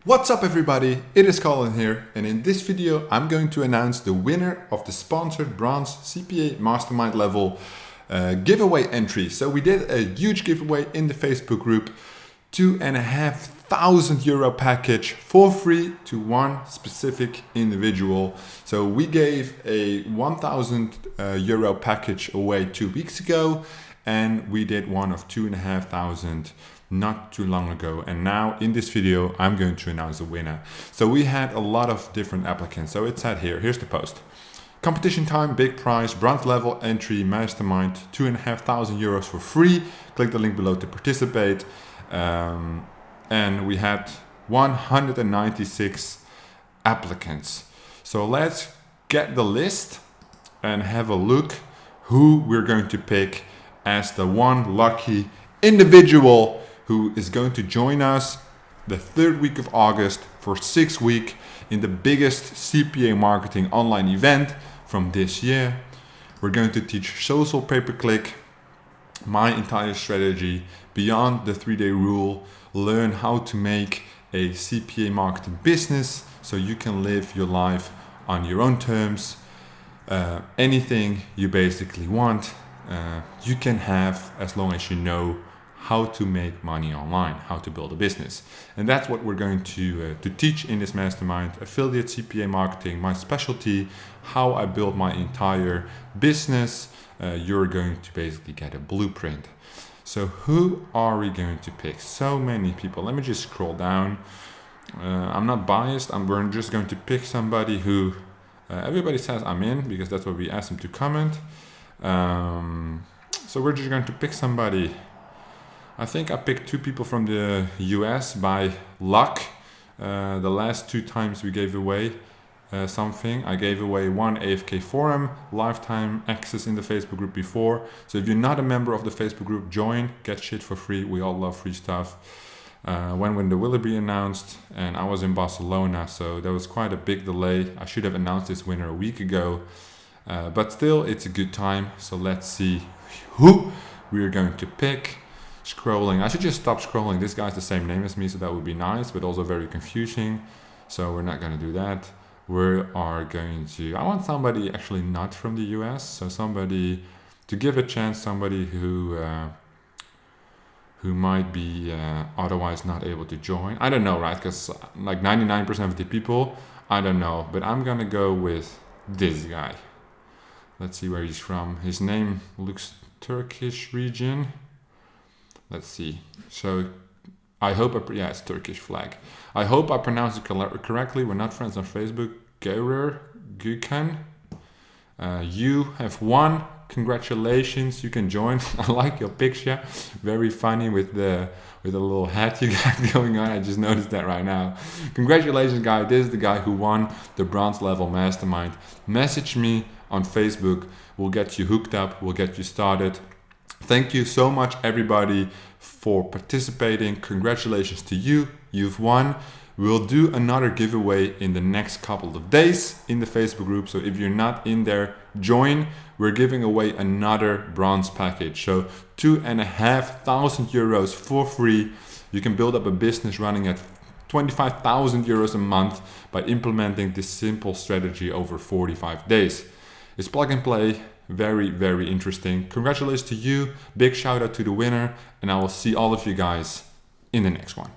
What's up everybody, it is Colin here, and in this video I'm going to announce the winner of the sponsored Bronze CPA Mastermind level giveaway entry. So we did a huge giveaway in the Facebook group, €2,500 package for free to one specific individual. So we gave a €1,000 package away 2 weeks ago, and we did one of 2,500 not too long ago, and now in this video I'm going to announce the winner. So we had a lot of different applicants. So it said here's the post: competition time, big prize, bronze level entry, mastermind, €2,500 for free. Click the link below to participate. And we had 196 applicants. So let's get the list and have a look who we're going to pick as the one lucky individual who is going to join us the 3rd week of August for 6 weeks in the biggest CPA marketing online event from this year. We're going to teach social pay-per-click, my entire strategy, beyond the 3-day rule, learn how to make a CPA marketing business so you can live your life on your own terms. Anything you basically want, you can have, as long as you know how to make money online, how to build a business. And that's what we're going to teach in this mastermind: affiliate CPA marketing, my specialty, how I build my entire business. You're going to basically get a blueprint. So who are we going to pick? So many people. Let me just scroll down. I'm not biased. We're just going to pick somebody who everybody says I'm in, because that's what we asked them to comment. So we're just going to pick somebody. I think I picked 2 people from the US by luck. The last 2 times we gave away something. I gave away one AFK forum, lifetime access in the Facebook group before. So if you're not a member of the Facebook group, join, get shit for free. We all love free stuff. When the will be announced, and I was in Barcelona, so there was quite a big delay. I should have announced this winner a week ago, but still it's a good time. So let's see who we are going to pick. Scrolling. I should just stop scrolling. This guy's the same name as me, so that would be nice, but also very confusing. So we're not going to do that. We are going to... I want somebody actually not from the US, so somebody to give a chance, somebody who might be otherwise not able to join. I don't know, right? Because like 99% of the people, I don't know. But I'm going to go with this guy. Let's see where he's from. His name looks Turkish region. Let's see. So I hope it's Turkish flag. I hope I pronounced it correctly. We're not friends on Facebook. Gerer Gökhan. You have won. Congratulations. You can join. I like your picture. Very funny with the little hat you got going on. I just noticed that right now. Congratulations, guy. This is the guy who won the bronze level mastermind. Message me on Facebook. We'll get you hooked up. We'll get you started. Thank you so much, everybody, for participating. Congratulations to you. You've won. We'll do another giveaway in the next couple of days in the Facebook group. So if you're not in there, join. We're giving away another bronze package. So €2,500 for free. You can build up a business running at €25,000 a month by implementing this simple strategy over 45 days. It's plug and play. Very, very interesting. Congratulations to you. Big shout out to the winner, and I will see all of you guys in the next one.